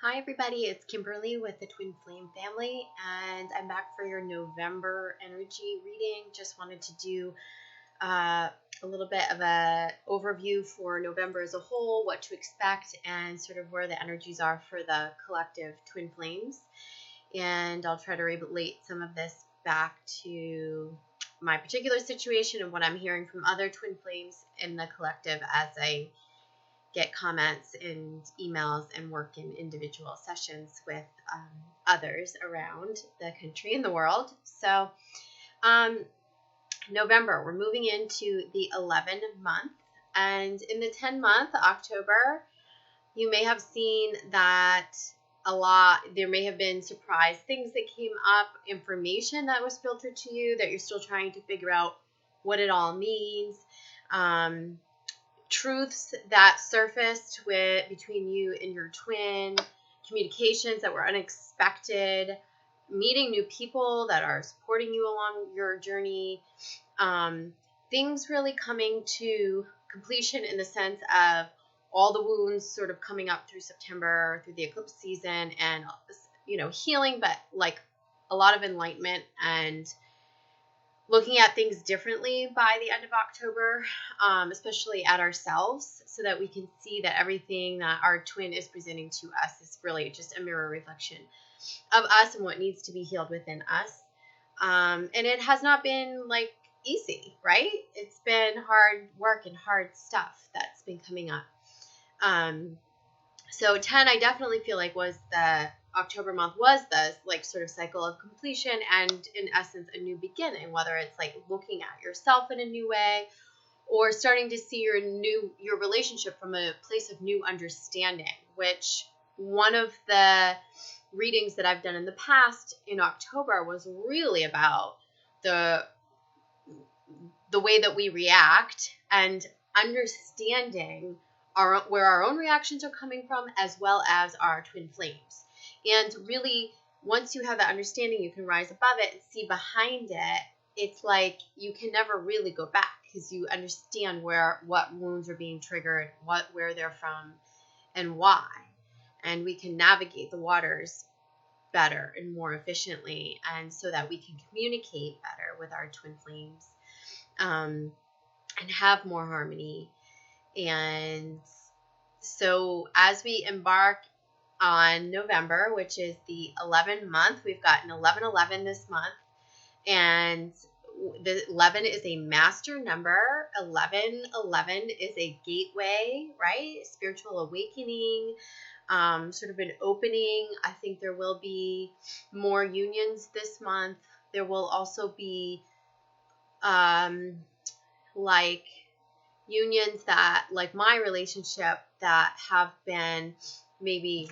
Hi everybody, it's Kimberly with the Twin Flame family, and I'm back for your November energy reading. Just wanted to do a little bit of a overview for November as a whole, what to expect, and sort of where the energies are for the collective Twin Flames. And I'll try to relate some of this back to my particular situation and what I'm hearing from other Twin Flames in the collective as I get comments and emails and work in individual sessions with others around the country and the world. So November, we're moving into the 11 month. And in the 10 month, October, you may have seen that there may have been surprise things that came up, information that was filtered to you that you're still trying to figure out what it all means. Truths that surfaced between you and your twin, communications that were unexpected, meeting new people that are supporting you along your journey, things really coming to completion in the sense of all the wounds sort of coming up through September, through the eclipse season, and healing, but like a lot of enlightenment and looking at things differently by the end of October, especially at ourselves, so that we can see that everything that our twin is presenting to us is really just a mirror reflection of us and what needs to be healed within us. And it has not been like easy, right? It's been hard work and hard stuff that's been coming up. So 10, I definitely feel like October month was the like sort of cycle of completion and in essence a new beginning, whether it's like looking at yourself in a new way or starting to see your relationship from a place of new understanding, which one of the readings that I've done in the past in October was really about the way that we react and understanding where our own reactions are coming from, as well as our twin flames. And really, once you have that understanding, you can rise above it and see behind it. It's like you can never really go back because you understand what wounds are being triggered, where they're from, and why. And we can navigate the waters better and more efficiently, and so that we can communicate better with our twin flames and have more harmony. And so as we embark on November, which is the 11 month, we've got an 11/11 this month, and the 11 is a master number. 11/11 is a gateway, right? Spiritual awakening, sort of an opening. I think there will be more unions this month. There will also be like unions that, like my relationship, that have been maybe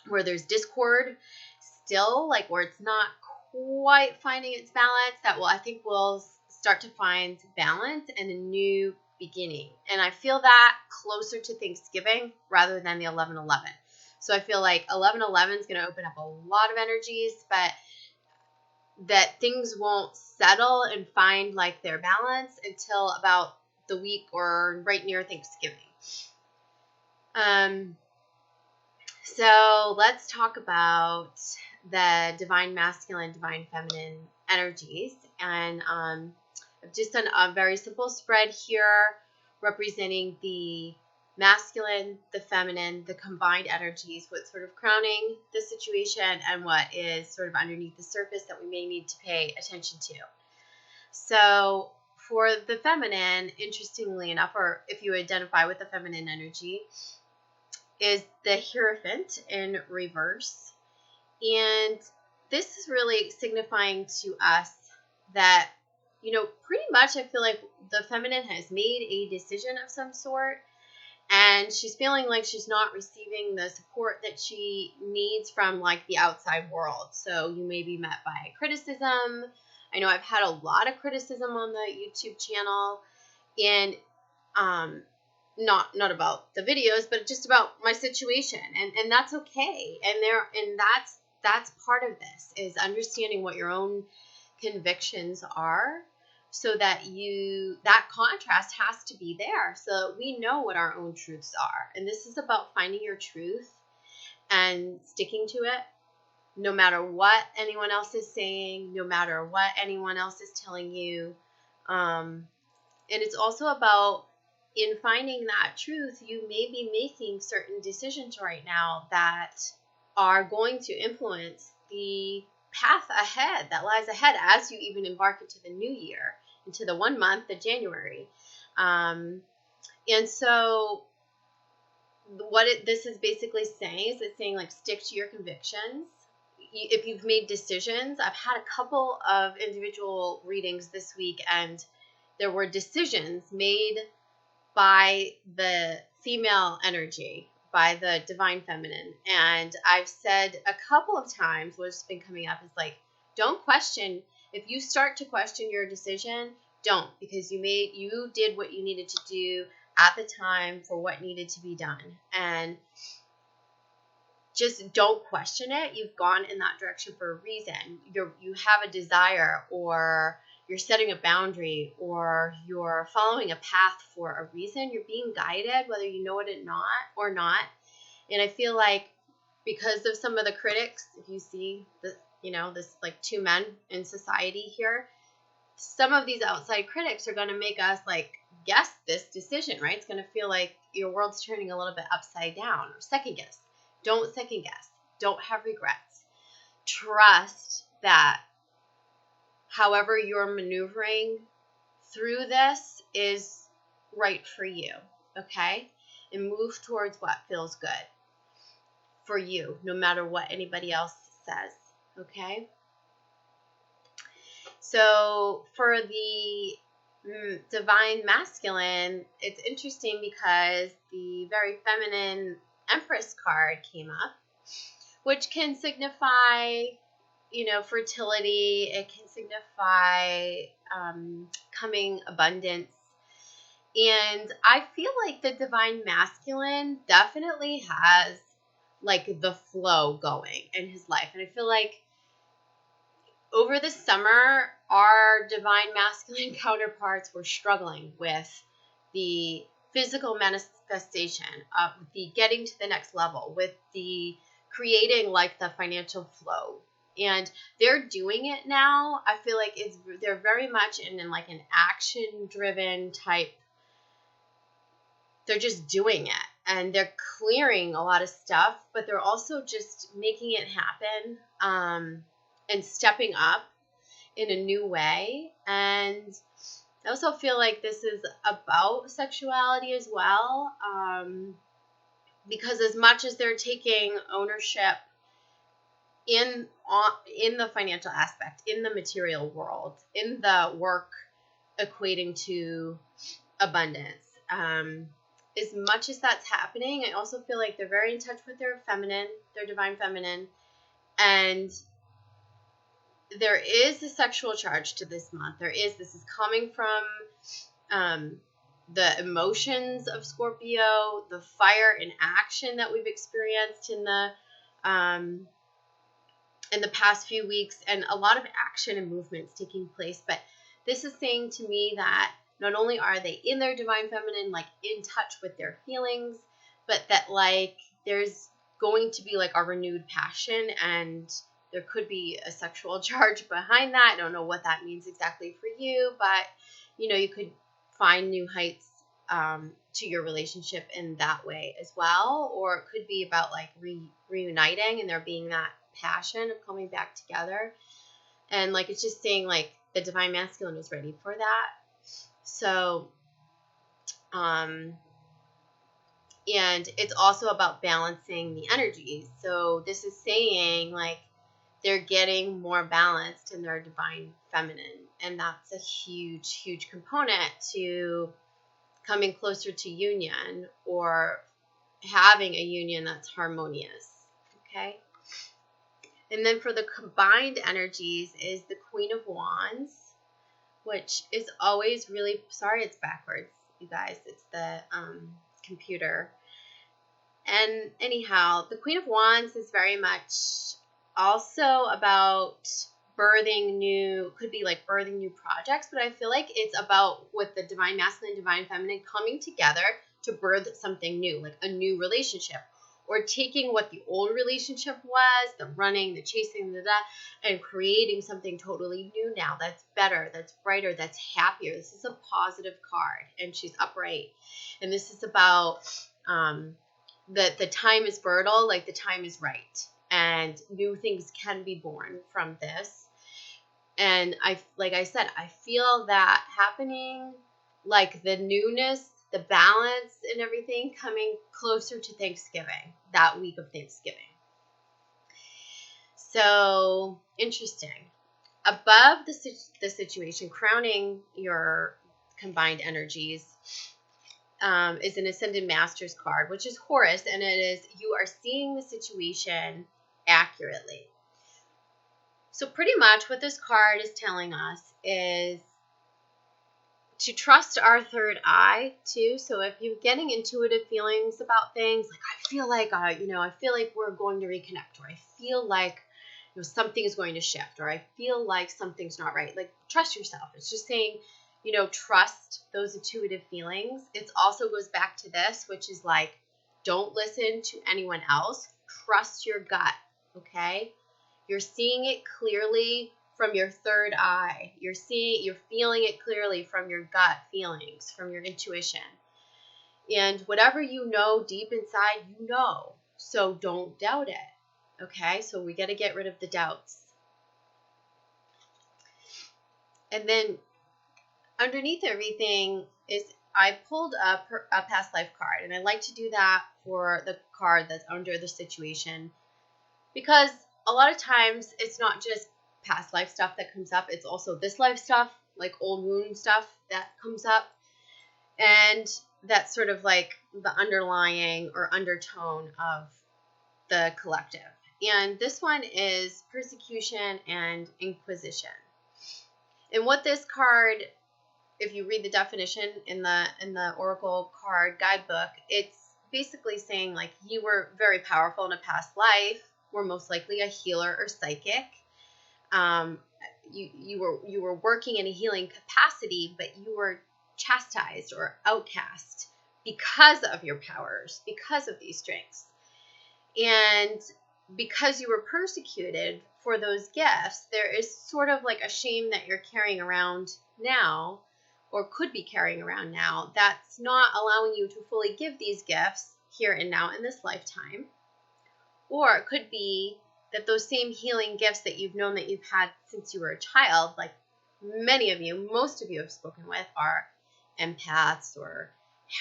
where there's discord still, like where it's not quite finding its balance, I think we'll start to find balance and a new beginning. And I feel that closer to Thanksgiving rather than the 11/11. So I feel like 11/11 is going to open up a lot of energies, but that things won't settle and find like their balance until about the week or right near Thanksgiving. So let's talk about the divine masculine, divine feminine energies. And I've just done a very simple spread here representing the masculine, the feminine, the combined energies, what's sort of crowning the situation and what is sort of underneath the surface that we may need to pay attention to. So for the feminine, interestingly enough, or if you identify with the feminine energy, is the Hierophant in reverse. And this is really signifying to us that, pretty much I feel like the feminine has made a decision of some sort, and she's feeling like she's not receiving the support that she needs from like the outside world. So you may be met by criticism. I know I've had a lot of criticism on the YouTube channel, and not about the videos, but just about my situation, and that's okay. And that's part of this, is understanding what your own convictions are, so that that contrast has to be there, so we know what our own truths are. And this is about finding your truth and sticking to it, no matter what anyone else is saying, no matter what anyone else is telling you. And it's also about, in finding that truth, you may be making certain decisions right now that are going to influence the path ahead, that lies ahead as you even embark into the new year, into the 1 month of January. And so this is basically saying is it's saying, like, stick to your convictions. If you've made decisions, I've had a couple of individual readings this week, and there were decisions made by the female energy, by the divine feminine. And I've said a couple of times, what's been coming up is like, don't question. If you start to question your decision, don't, because you did what you needed to do at the time for what needed to be done. And just don't question it. You've gone in that direction for a reason. You have a desire, or you're setting a boundary, or you're following a path for a reason. You're being guided, whether you know it or not. And I feel like because of some of the critics, if you see this like two men in society here, some of these outside critics are going to make us like guess this decision, right? It's going to feel like your world's turning a little bit upside down, or second guess. Don't second guess. Don't have regrets. Trust that however you're maneuvering through this is right for you, okay? And move towards what feels good for you, no matter what anybody else says, okay? So for the divine masculine, it's interesting because the very feminine Empress card came up, which can signify, fertility. It can signify coming abundance. And I feel like the divine masculine definitely has like the flow going in his life. And I feel like over the summer, our divine masculine counterparts were struggling with the physical manifestation of the getting to the next level, with the creating like the financial flow. And they're doing it now. I feel like they're very much in like an action driven type. They're just doing it, and they're clearing a lot of stuff, but they're also just making it happen, and stepping up in a new way. And I also feel like this is about sexuality as well, because as much as they're taking ownership in the financial aspect, in the material world, in the work equating to abundance, as much as that's happening, I also feel like they're very in touch with their feminine, their divine feminine, and there is a sexual charge to this month. This is coming from the emotions of Scorpio, the fire in action that we've experienced in the past few weeks, and a lot of action and movements taking place. But this is saying to me that not only are they in their divine feminine, like in touch with their feelings, but that like there's going to be like a renewed passion, and there could be a sexual charge behind that. I don't know what that means exactly for you, but you could find new heights to your relationship in that way as well. Or it could be about like reuniting, and there being that passion of coming back together. And like it's just saying like the divine masculine is ready for that. So and it's also about balancing the energies. So this is saying like they're getting more balanced in their divine feminine. And that's a huge, huge component to coming closer to union, or having a union that's harmonious. Okay. And then for the combined energies is the Queen of Wands, which is always really, sorry, it's backwards, you guys. It's the computer. And anyhow, the Queen of Wands is very much also about birthing new projects, but I feel like it's about, with the divine masculine, divine feminine, coming together to birth something new, like a new relationship, or taking what the old relationship was, the running, the chasing, and creating something totally new now that's better, that's brighter, that's happier. This is a positive card, and she's upright. And this is about the time is fertile, like the time is right, and new things can be born from this. And like I said, I feel that happening, like the newness, the balance and everything coming closer to Thanksgiving, that week of Thanksgiving. So interesting. Above the situation, crowning your combined energies, is an Ascended Masters card, which is Horus, and it is, you are seeing the situation accurately. So pretty much what this card is telling us is to trust our third eye too. So if you're getting intuitive feelings about things, like I feel like we're going to reconnect, or I feel like something is going to shift, or I feel like something's not right, like trust yourself. It's just saying, trust those intuitive feelings. It also goes back to this, which is like, don't listen to anyone else. Trust your gut, okay? You're seeing it clearly from your third eye. You're feeling it clearly from your gut feelings, from your intuition. And whatever you know deep inside, you know. So don't doubt it. Okay? So we got to get rid of the doubts. And then underneath everything is, I pulled up a past life card, and I like to do that for the card that's under the situation, because a lot of times it's not just past life stuff that comes up, it's also this life stuff, like old wound stuff that comes up, and that's sort of like the underlying or undertone of the collective. And this one is persecution and Inquisition. And what this card, if you read the definition in the Oracle card guidebook, it's basically saying like you were very powerful in a past life, were most likely a healer or psychic. You were working in a healing capacity, but you were chastised or outcast because of your powers, because of these strengths. And because you were persecuted for those gifts, there is sort of like a shame that you're carrying around now, or could be carrying around now, that's not allowing you to fully give these gifts here and now in this lifetime. Or it could be that those same healing gifts that you've known that you've had since you were a child, like many of you, most of you have spoken with, are empaths or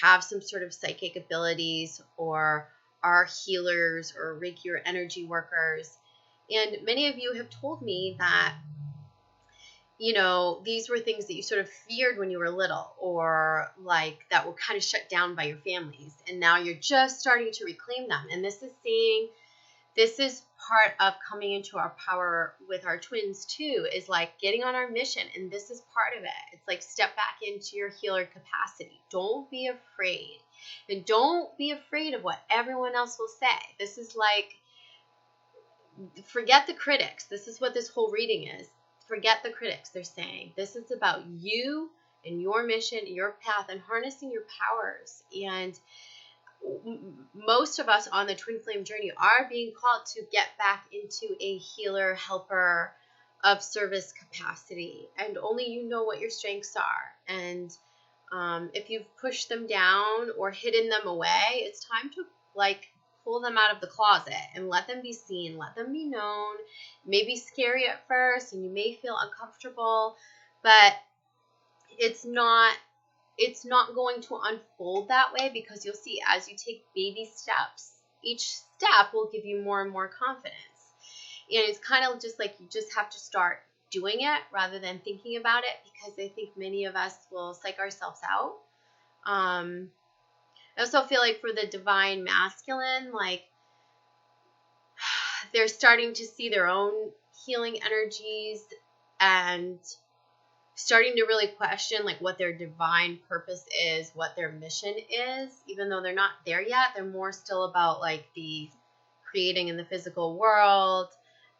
have some sort of psychic abilities or are healers or Reiki or energy workers. And many of you have told me that, these were things that you sort of feared when you were little, or like that were kind of shut down by your families. And now you're just starting to reclaim them. And this is saying, this is part of coming into our power with our twins too, is like getting on our mission. And this is part of it. It's like step back into your healer capacity. Don't be afraid. And don't be afraid of what everyone else will say. This is like, forget the critics. This is what this whole reading is. Forget the critics. They're saying this is about you and your mission, your path, and harnessing your powers. And most of us on the twin flame journey are being called to get back into a healer, helper of service capacity. And only you know what your strengths are. And if you've pushed them down or hidden them away, it's time to pull them out of the closet and let them be seen, let them be known. It may be scary at first and you may feel uncomfortable, but it's not going to unfold that way, because you'll see as you take baby steps, each step will give you more and more confidence. And it's kind of just like you just have to start doing it rather than thinking about it, because I think many of us will psych ourselves out. I also feel like for the divine masculine, like they're starting to see their own healing energies and starting to really question like what their divine purpose is, what their mission is, even though they're not there yet. They're more still about like the creating in the physical world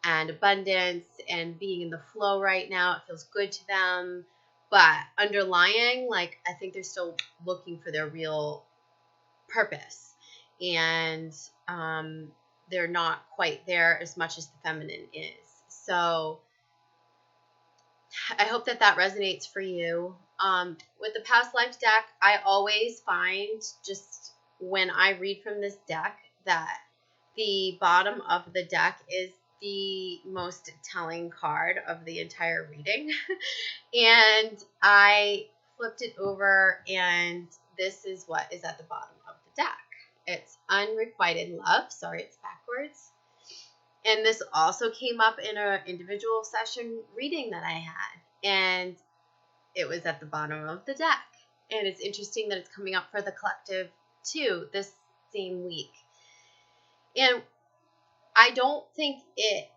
and abundance and being in the flow right now. It feels good to them. But underlying, like I think they're still looking for their real purpose. and they're not quite there as much as the feminine is. So I hope that that resonates for you. With the past life deck, I always find, just when I read from this deck, that the bottom of the deck is the most telling card of the entire reading. And I flipped it over, and this is what is at the bottom of the deck. It's unrequited love. Sorry, it's backwards. And this also came up in an individual session reading that I had, and it was at the bottom of the deck. And it's interesting that it's coming up for the collective too this same week. And I don't think it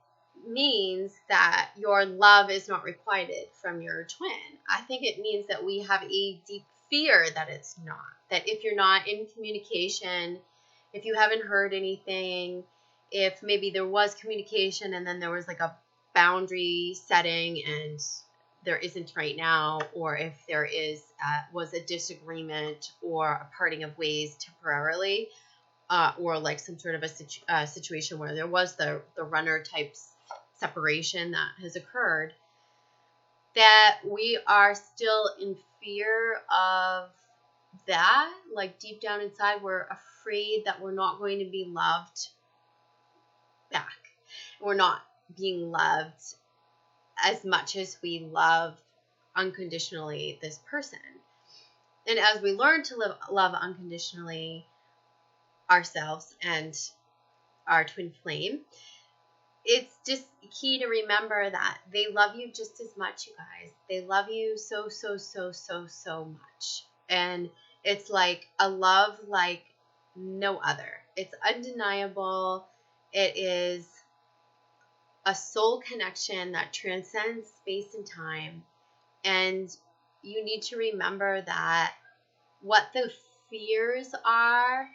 means that your love is not requited from your twin. I think it means that we have a deep fear that it's not. That if you're not in communication, if you haven't heard anything, if maybe there was communication and then there was like a boundary setting and there isn't right now, or if there was a disagreement or a parting of ways temporarily, or like some sort of a situation where there was the runner type separation that has occurred, that we are still in fear of that. Like deep down inside, we're afraid that we're not going to be loved back. We're not being loved as much as we love unconditionally this person. And as we learn to love unconditionally ourselves and our twin flame, it's just key to remember that they love you just as much, you guys. They love you so, so, so, so, so much. And it's like a love like no other. It's undeniable. It is a soul connection that transcends space and time. And you need to remember that what the fears are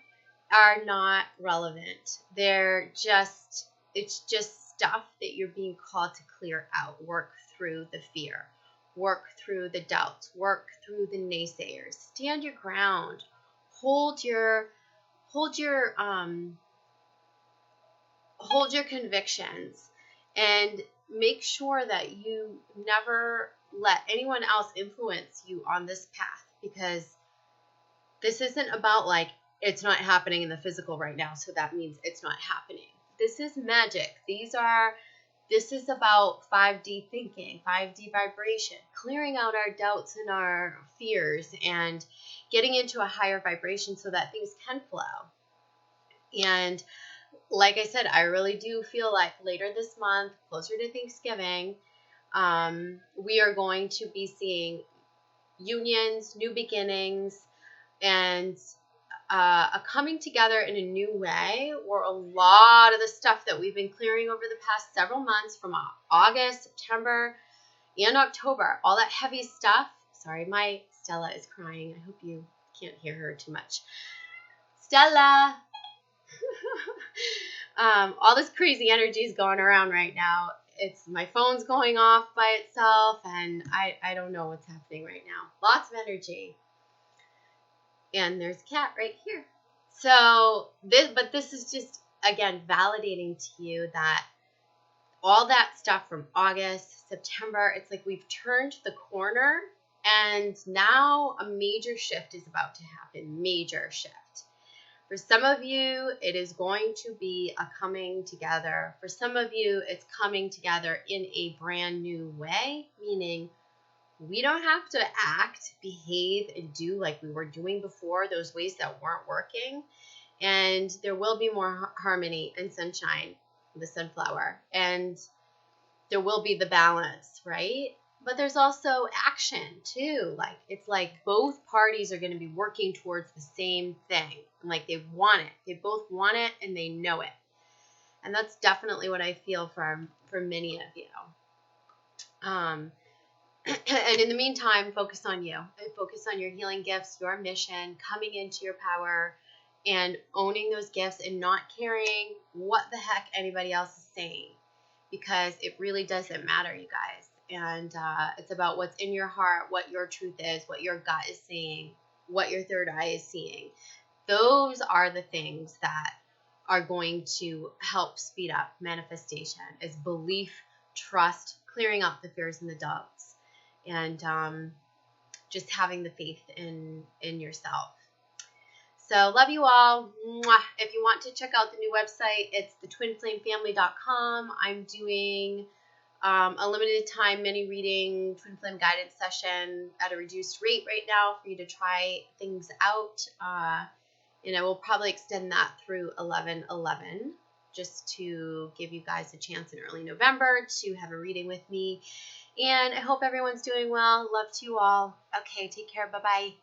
not relevant. It's just stuff that you're being called to clear out. Work through the fear. Work through the doubts. Work through the naysayers. Stand your ground. Hold your convictions, and make sure that you never let anyone else influence you on this path, because this isn't about like, it's not happening in the physical right now, so that means it's not happening. This is magic. This is about 5D thinking, 5D vibration, clearing out our doubts and our fears and getting into a higher vibration so that things can flow. And like I said, I really do feel like later this month, closer to Thanksgiving, we are going to be seeing unions, new beginnings, and a coming together in a new way, where a lot of the stuff that we've been clearing over the past several months, from August, September, and October, all that heavy stuff. Sorry, my Stella is crying. I hope you can't hear her too much. Stella! All this crazy energy is going around right now. My phone's going off by itself, and I don't know what's happening right now. Lots of energy. And there's a cat right here. So this is just, again, validating to you that all that stuff from August, September, it's like we've turned the corner, and now a major shift is about to happen. Major shift. For some of you, it is going to be a coming together. For some of you, it's coming together in a brand new way, meaning we don't have to act, behave, and do like we were doing before, those ways that weren't working. And there will be more harmony and sunshine, the sunflower. And there will be the balance, right? But there's also action too. Like, it's like both parties are going to be working towards the same thing. And like they want it. They both want it and they know it. And that's definitely what I feel for many of you. And in the meantime, focus on you. And focus on your healing gifts, your mission, coming into your power, and owning those gifts and not caring what the heck anybody else is saying. Because it really doesn't matter, you guys. And it's about what's in your heart, what your truth is, what your gut is saying, what your third eye is seeing. those are the things that are going to help speed up manifestation, is belief, trust, clearing up the fears and the doubts, and just having the faith in yourself. So love you all. Mwah. If you want to check out the new website, it's thetwinflamefamily.com. I'm doing a limited time mini reading twin flame guidance session at a reduced rate right now for you to try things out. And I will probably extend that through 11/11 just to give you guys a chance in early November to have a reading with me. And I hope everyone's doing well. Love to you all. Okay, take care. Bye-bye.